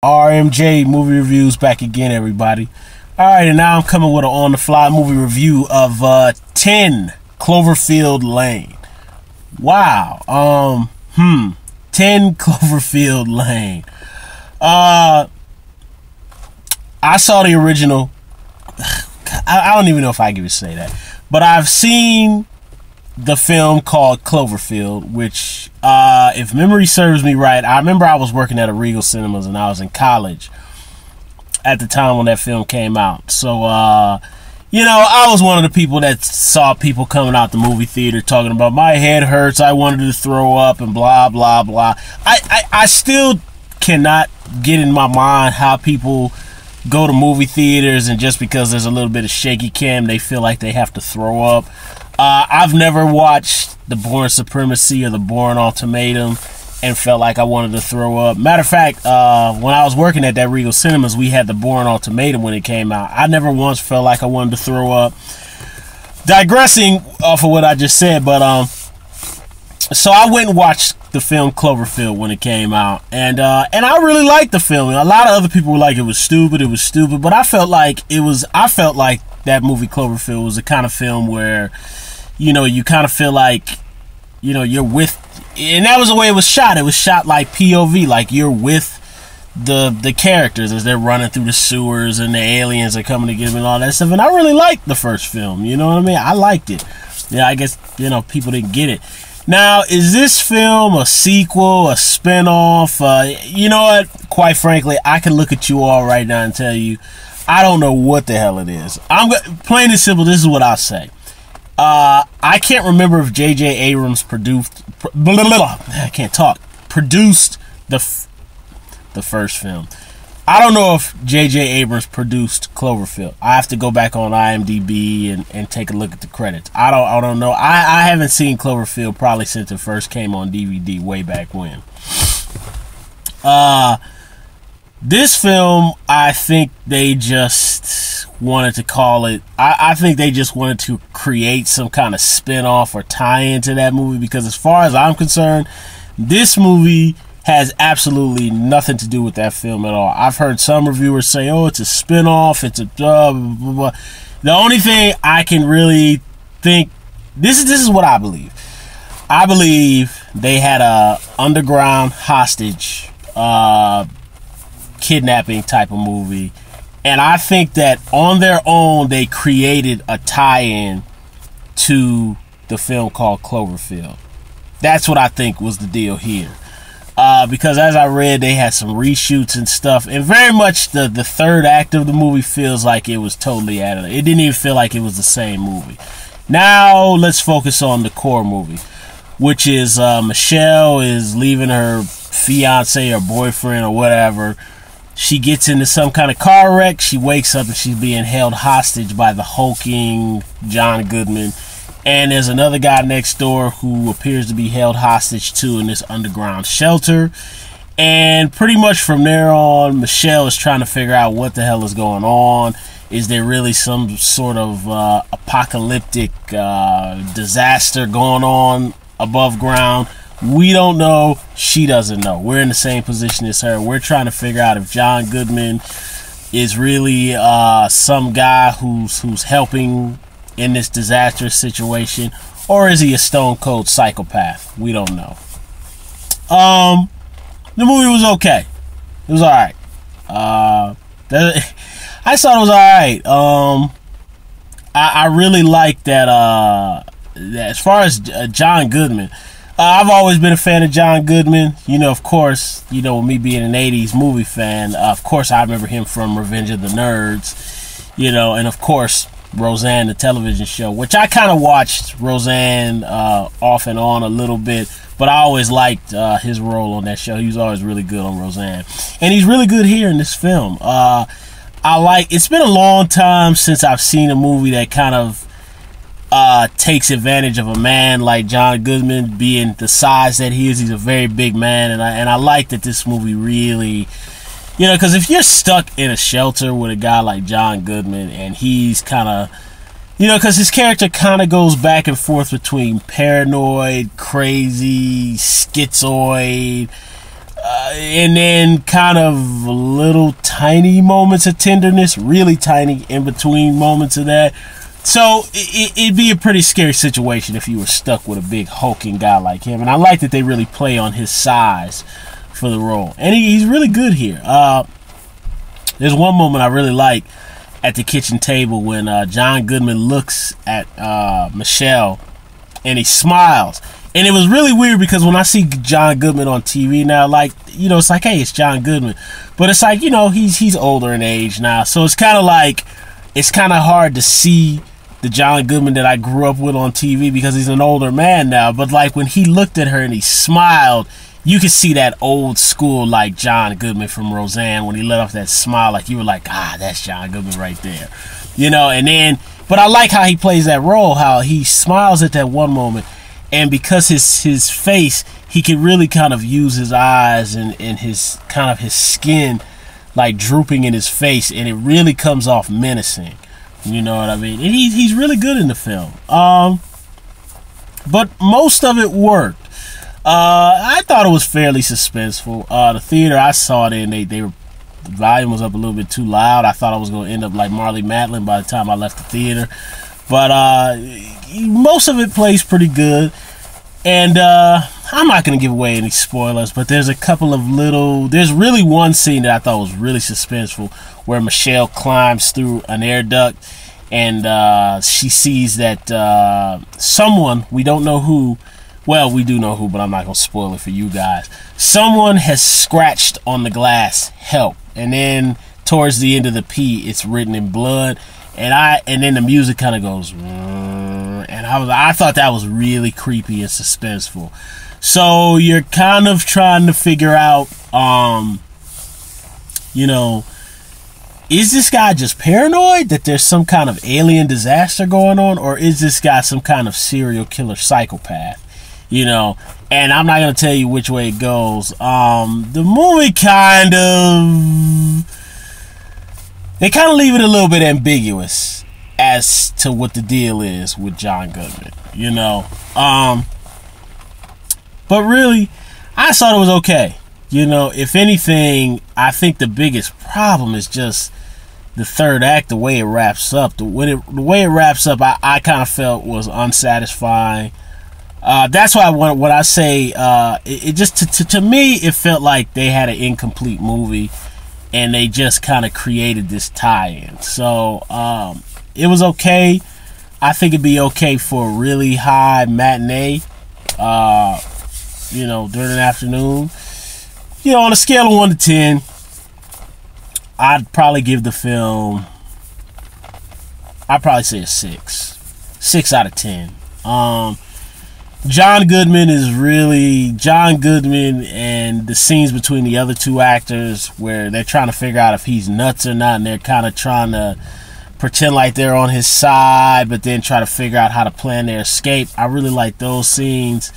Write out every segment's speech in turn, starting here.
RMJ Movie Reviews back again, everybody. Alright, and now I'm coming with an on-the-fly movie review of 10 Cloverfield Lane. Wow. 10 Cloverfield Lane. I saw the original. I don't even know if I can even say that. But I've seen the film called Cloverfield, which, if memory serves me right, I remember I was working at a Regal Cinemas and I was in college at the time when that film came out. So, I was one of the people that saw people coming out the movie theater talking about my head hurts, I wanted to throw up, and blah, blah, blah. I still cannot get in my mind how people go to movie theaters and just because there's a little bit of shaky cam, they feel like they have to throw up. I've never watched The Bourne Supremacy or The Bourne Ultimatum and felt like I wanted to throw up. Matter of fact, when I was working at that Regal Cinemas, we had The Bourne Ultimatum when it came out. I never once felt like I wanted to throw up. Digressing off of what I just said, but so I went and watched the film Cloverfield when it came out, and I really liked the film. A lot of other people were like, it was stupid, but I felt like that movie Cloverfield was the kind of film where, you kind of feel like, you're with, and that was the way it was shot. It was shot like POV, like you're with the characters as they're running through the sewers and the aliens are coming to get them and all that stuff. And I really liked the first film, you know what I mean? I liked it. Yeah, I guess, people didn't get it. Now, is this film a sequel, a spinoff? You know what? Quite frankly, I can look at you all right now and tell you, I don't know what the hell it is. Plain and simple, this is what I'll say. I can't remember if JJ Abrams produced the first film. I don't know if JJ Abrams produced Cloverfield. I have to go back on IMDb and take a look at the credits. I don't know. I haven't seen Cloverfield probably since it first came on DVD way back when. This film, I think they just wanted to call it, I think they just wanted to create some kind of spin-off or tie-in to that movie, because as far as I'm concerned, this movie has absolutely nothing to do with that film at all. I've heard some reviewers say, oh, it's a spin-off, it's a blah, blah, blah. The only thing I can really think, this is what I believe. I believe they had a underground hostage kidnapping type of movie, and I think that on their own they created a tie-in to the film called Cloverfield. That's what I think was the deal here. Because as I read, they had some reshoots and stuff, and very much the third act of the movie feels like it was totally added. It didn't even feel like it was the same movie. Now let's focus on the core movie, which is Michelle is leaving her fiance or boyfriend or whatever. She gets into some kind of car wreck. She wakes up and she's being held hostage by the hulking John Goodman. And there's another guy next door who appears to be held hostage too in this underground shelter. And pretty much from there on, Michelle is trying to figure out what the hell is going on. Is there really some sort of apocalyptic disaster going on above ground? We don't know. She doesn't know. We're in the same position as her. We're trying to figure out if John Goodman is really some guy who's helping in this disastrous situation, or is he a stone cold psychopath? We don't know. The movie was okay. It was alright. I thought it was alright. I really like that, as far as John Goodman, I've always been a fan of John Goodman. Of course, with me being an 80s movie fan, of course I remember him from Revenge of the Nerds, and of course Roseanne, the television show, which I kind of watched Roseanne off and on a little bit, but I always liked his role on that show. He was always really good on Roseanne, and he's really good here in this film. It's been a long time since I've seen a movie that kind of takes advantage of a man like John Goodman being the size that he is. He's a very big man, and I like that this movie really, because if you're stuck in a shelter with a guy like John Goodman, and he's kind of, because his character kind of goes back and forth between paranoid, crazy, schizoid, and then kind of little tiny moments of tenderness, really tiny in between moments of that. So it'd be a pretty scary situation if you were stuck with a big hulking guy like him. And I like that they really play on his size for the role. And he's really good here. There's one moment I really like at the kitchen table when John Goodman looks at Michelle and he smiles. And it was really weird because when I see John Goodman on TV now, like, you know, it's like, hey, it's John Goodman. But it's like, you know, he's older in age now. So it's kind of like, it's kind of hard to see the John Goodman that I grew up with on TV because he's an older man now. But like when he looked at her and he smiled, you could see that old school like John Goodman from Roseanne when he let off that smile, like you were like, that's John Goodman right there, you know. And then, but I like how he plays that role, how he smiles at that one moment, and because his face, he can really kind of use his eyes and his kind of his skin like drooping in his face, and it really comes off menacing. You know what I mean? And he's really good in the film. But most of it worked. I thought it was fairly suspenseful. The theater I saw it in, the volume was up a little bit too loud. I thought I was going to end up like Marley Matlin by the time I left the theater. But most of it plays pretty good. And I'm not going to give away any spoilers, but there's a couple of there's really one scene that I thought was really suspenseful where Michelle climbs through an air duct and she sees that someone, we don't know who, well, we do know who, but I'm not going to spoil it for you guys. Someone has scratched on the glass, help. And then towards the end of the P, it's written in blood. And then the music kind of goes, and I thought that was really creepy and suspenseful. So you're kind of trying to figure out, you know, is this guy just paranoid that there's some kind of alien disaster going on, or is this guy some kind of serial killer psychopath? You know, and I'm not going to tell you which way it goes. The movie they kind of leave it a little bit ambiguous as to what the deal is with John Goodman, you know. But really, I thought it was okay. You know, if anything, I think the biggest problem is just the third act, the way it wraps up. The way it wraps up, I kind of felt was unsatisfying. That's why when I say it just to me, it felt like they had an incomplete movie and they just kind of created this tie-in. So it was okay. I think it'd be okay for a really high matinee, you know, during an afternoon. You know, on a scale of 1 to 10, I'd probably give the film, I'd probably say a 6. 6 out of 10. John Goodman, and the scenes between the other two actors where they're trying to figure out if he's nuts or not, and they're kind of trying to pretend like they're on his side, but then try to figure out how to plan their escape. I really like those scenes.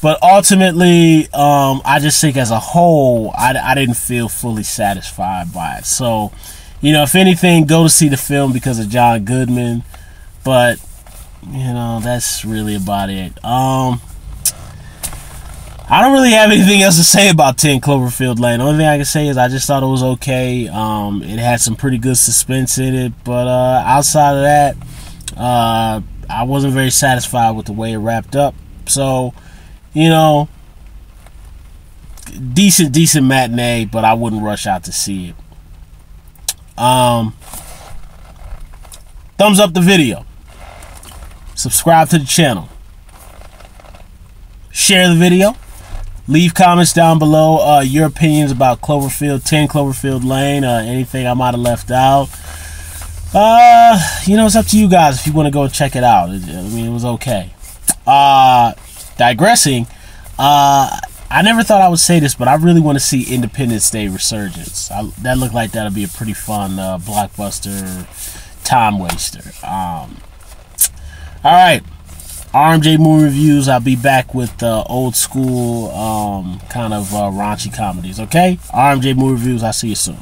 But ultimately, I just think as a whole, I didn't feel fully satisfied by it. So, you know, if anything, go to see the film because of John Goodman. But, you know, that's really about it. I don't really have anything else to say about 10 Cloverfield Lane. The only thing I can say is I just thought it was okay. It had some pretty good suspense in it. But outside of that, I wasn't very satisfied with the way it wrapped up. So, you know, decent matinee, but I wouldn't rush out to see it. Thumbs up the video. Subscribe to the channel. Share the video. Leave comments down below your opinions about Cloverfield, 10 Cloverfield Lane, anything I might have left out. You know, it's up to you guys if you want to go and check it out. I mean, it was okay. Digressing, I never thought I would say this, but I really want to see Independence Day Resurgence. That looked like that'll be a pretty fun blockbuster time waster. Alright, RMJ Movie Reviews. I'll be back with old school kind of raunchy comedies, okay? RMJ Movie Reviews, I'll see you soon.